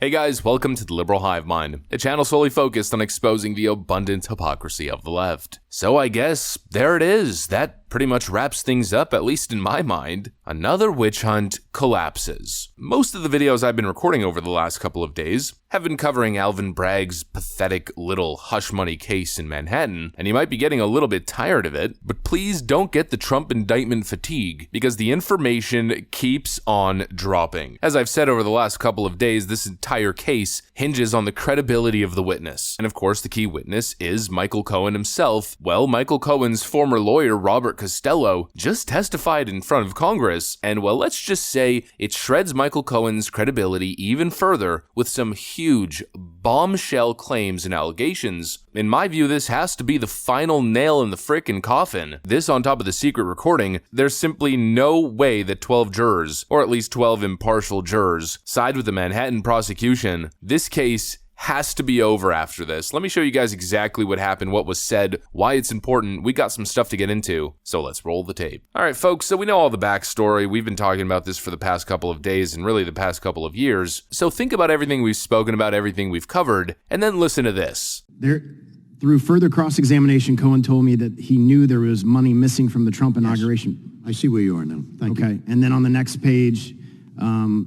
Hey guys, welcome to the Liberal Hive Mind, a channel solely focused on exposing the abundant hypocrisy of the left. So I guess, there it is. That pretty much wraps things up, at least in my mind. Another witch hunt collapses. Most of the videos I've been recording over the last couple of days have been covering Alvin Bragg's pathetic little hush money case in Manhattan, and you might be getting a little bit tired of it, but please don't get the Trump indictment fatigue, because the information keeps on dropping. As I've said over the last couple of days, this entire case hinges on the credibility of the witness. And of course, the key witness is Michael Cohen himself. Well, Michael Cohen's former lawyer, Robert Costello, just testified in front of Congress, and well, let's just say it shreds Michael Cohen's credibility even further with some huge bombshell claims and allegations. In my view, this has to be the final nail in the frickin' coffin. This on top of the secret recording, there's simply no way that 12 jurors, or at least 12 impartial jurors, side with the Manhattan prosecution. This case has to be over after this. Let me show you guys exactly what happened, what was said, why it's important. We got some stuff to get into, so let's roll the tape. Alright folks, so we know all the backstory. We've been talking about this for the past couple of days and really the past couple of years. So think about everything we've spoken about, everything we've covered, and then listen to this. Through further cross-examination, Cohen told me that he knew there was money missing from the Trump inauguration. Yes. I see where you are now. Thank you. Okay, and then on the next page,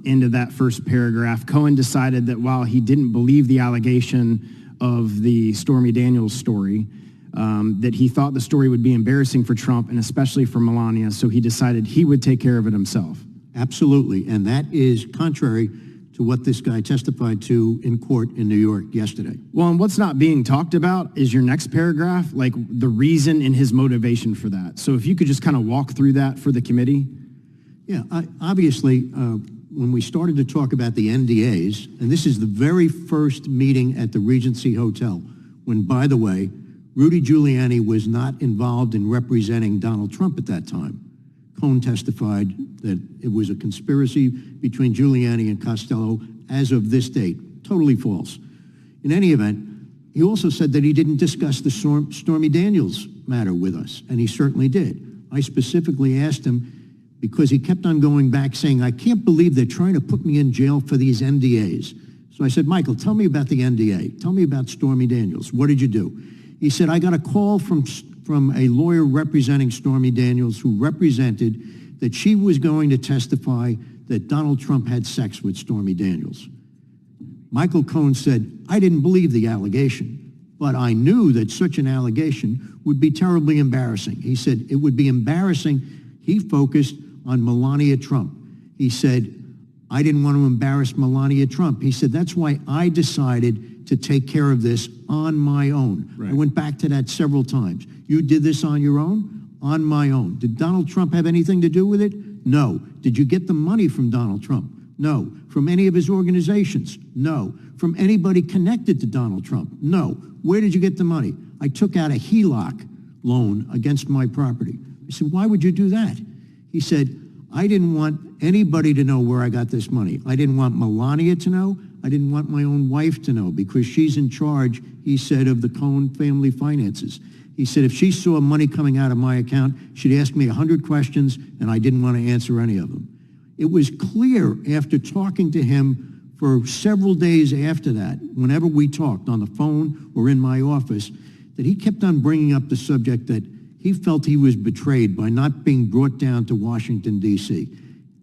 into that first paragraph, Cohen decided that while he didn't believe the allegation of the Stormy Daniels story, that he thought the story would be embarrassing for Trump and especially for Melania, so he decided he would take care of it himself. Absolutely, and that is contrary to what this guy testified to in court in New York yesterday. Well, and what's not being talked about is your next paragraph, like the reason and his motivation for that. So if you could just kind of walk through that for the committee. Yeah, obviously, when we started to talk about the NDAs, and this is the very first meeting at the Regency Hotel, when, by the way, Rudy Giuliani was not involved in representing Donald Trump at that time. Cohen testified that it was a conspiracy between Giuliani and Costello as of this date. Totally false. In any event, he also said that he didn't discuss the Stormy Daniels matter with us, and he certainly did. I specifically asked him, because he kept on going back saying, I can't believe they're trying to put me in jail for these NDAs. So I said, Michael, tell me about the NDA. Tell me about Stormy Daniels. What did you do? He said, I got a call from a lawyer representing Stormy Daniels who represented that she was going to testify that Donald Trump had sex with Stormy Daniels. Michael Cohen said, I didn't believe the allegation, but I knew that such an allegation would be terribly embarrassing. He said it would be embarrassing. He focused on Melania Trump. He said, I didn't want to embarrass Melania Trump. He said, that's why I decided to take care of this on my own. Right. I went back to that several times. You did this on your own? On my own. Did Donald Trump have anything to do with it? No. Did you get the money from Donald Trump? No. From any of his organizations? No. From anybody connected to Donald Trump? No. Where did you get the money? I took out a HELOC loan against my property. I said, why would you do that? He said, I didn't want anybody to know where I got this money. I didn't want Melania to know. I didn't want my own wife to know because she's in charge, he said, of the Cohen family finances. He said, if she saw money coming out of my account, she'd ask me 100 questions and I didn't want to answer any of them. It was clear after talking to him for several days after that, whenever we talked on the phone or in my office, that he kept on bringing up the subject that he felt he was betrayed by not being brought down to Washington, D.C.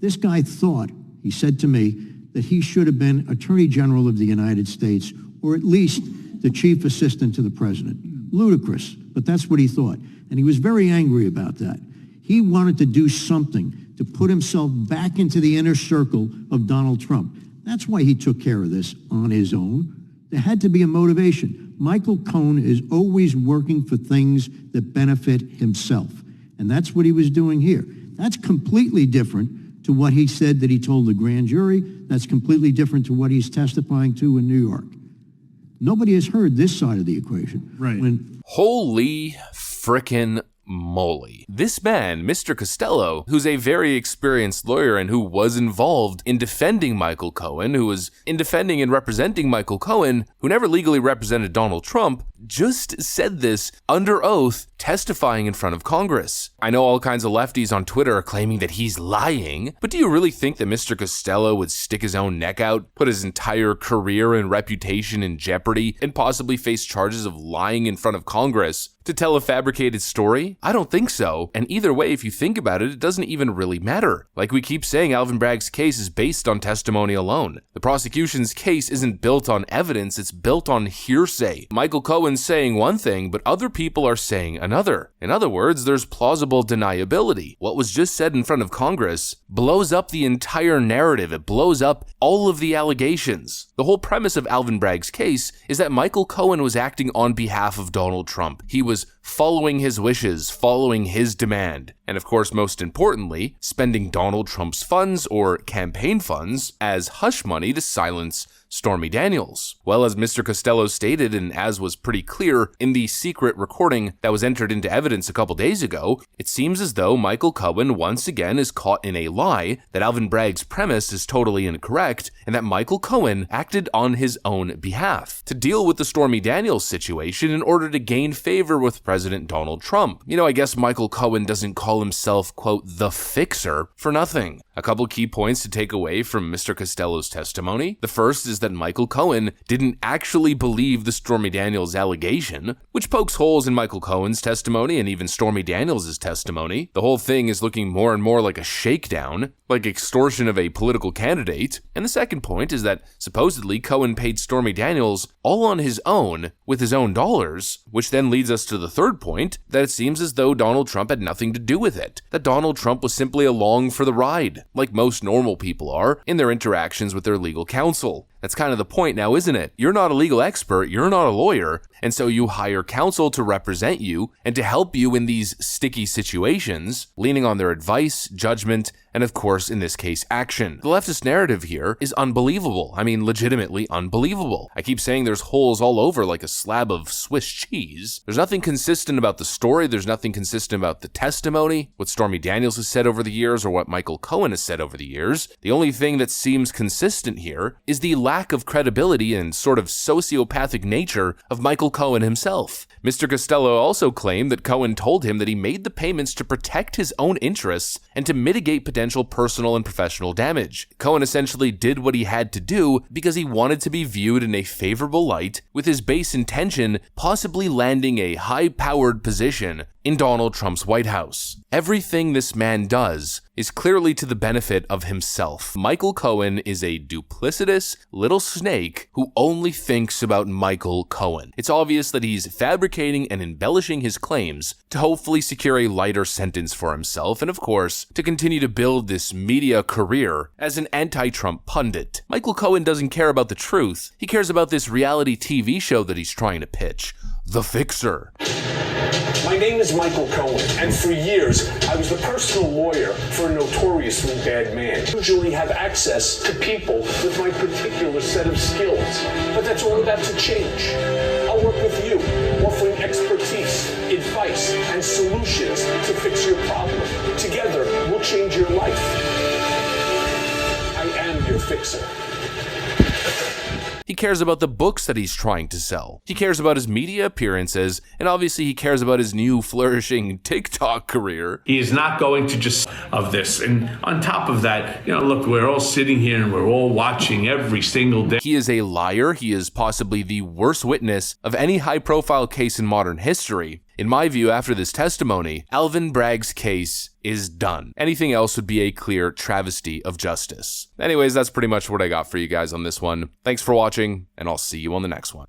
This guy thought, he said to me, that he should have been Attorney General of the United States, or at least the Chief Assistant to the President. Ludicrous, but that's what he thought. And he was very angry about that. He wanted to do something to put himself back into the inner circle of Donald Trump. That's why he took care of this on his own. There had to be a motivation. Michael Cohen is always working for things that benefit himself. And that's what he was doing here. That's completely different to what he said that he told the grand jury. That's completely different to what he's testifying to in New York. Nobody has heard this side of the equation. Right. Holy frickin' moly. This man, Mr. Costello, who's a very experienced lawyer and who was involved in defending Michael Cohen, who was in defending and representing Michael Cohen, who never legally represented Donald Trump, just said this under oath, testifying in front of Congress. I know all kinds of lefties on Twitter are claiming that he's lying, but do you really think that Mr. Costello would stick his own neck out, put his entire career and reputation in jeopardy, and possibly face charges of lying in front of Congress to tell a fabricated story? I don't think so. And either way, if you think about it, it doesn't even really matter. Like we keep saying, Alvin Bragg's case is based on testimony alone. The prosecution's case isn't built on evidence, it's built on hearsay. Michael Cohen's saying one thing, but other people are saying another. In other words, there's plausible deniability. What was just said in front of Congress blows up the entire narrative. It blows up all of the allegations. The whole premise of Alvin Bragg's case is that Michael Cohen was acting on behalf of Donald Trump. He was following his wishes, following his demand, and of course, most importantly, spending Donald Trump's funds or campaign funds as hush money to silence Stormy Daniels. Well, as Mr. Costello stated, and as was pretty clear in the secret recording that was entered into evidence a couple days ago, it seems as though Michael Cohen once again is caught in a lie, that Alvin Bragg's premise is totally incorrect, and that Michael Cohen acted on his own behalf to deal with the Stormy Daniels situation in order to gain favor with President Donald Trump. You know, I guess Michael Cohen doesn't call himself, quote, the fixer for nothing. A couple key points to take away from Mr. Costello's testimony. The first is that Michael Cohen didn't actually believe the Stormy Daniels allegation, which pokes holes in Michael Cohen's testimony and even Stormy Daniels' testimony. The whole thing is looking more and more like a shakedown, like extortion of a political candidate. And the second point is that supposedly Cohen paid Stormy Daniels all on his own with his own dollars, which then leads us to the third point, that it seems as though Donald Trump had nothing to do with it, that Donald Trump was simply along for the ride, like most normal people are in their interactions with their legal counsel. That's kind of the point now, isn't it? You're not a legal expert, you're not a lawyer, and so you hire counsel to represent you and to help you in these sticky situations, leaning on their advice, judgment, and of course, in this case, action. The leftist narrative here is unbelievable. I mean, legitimately unbelievable. I keep saying there's holes all over like a slab of Swiss cheese. There's nothing consistent about the story. There's nothing consistent about the testimony, what Stormy Daniels has said over the years or what Michael Cohen has said over the years. The only thing that seems consistent here is the lack of credibility and sort of sociopathic nature of Michael Cohen himself. Mr. Costello also claimed that Cohen told him that he made the payments to protect his own interests and to mitigate potential personal and professional damage. Cohen essentially did what he had to do because he wanted to be viewed in a favorable light, with his base intention possibly landing a high-powered position in Donald Trump's White House. Everything this man does is clearly to the benefit of himself. Michael Cohen is a duplicitous little snake who only thinks about Michael Cohen. It's obvious that he's fabricating and embellishing his claims to hopefully secure a lighter sentence for himself and, of course, to continue to build this media career as an anti-Trump pundit. Michael Cohen doesn't care about the truth. He cares about this reality TV show that he's trying to pitch, The Fixer. My name is Michael Cohen, and for years, I was the personal lawyer for a notoriously bad man. I usually have access to people with my particular set of skills, but that's all about to change. I'll work with you, offering expertise, advice, and solutions to fix your problem. Together, we'll change your life. I am your fixer. He cares about the books that he's trying to sell. He cares about his media appearances, and obviously he cares about his new flourishing TikTok career. He is not going to just of this. And on top of that, look, we're all sitting here and we're all watching every single day. He is a liar. He is possibly the worst witness of any high-profile case in modern history. In my view, after this testimony, Alvin Bragg's case is done. Anything else would be a clear travesty of justice. Anyways, that's pretty much what I got for you guys on this one. Thanks for watching, and I'll see you on the next one.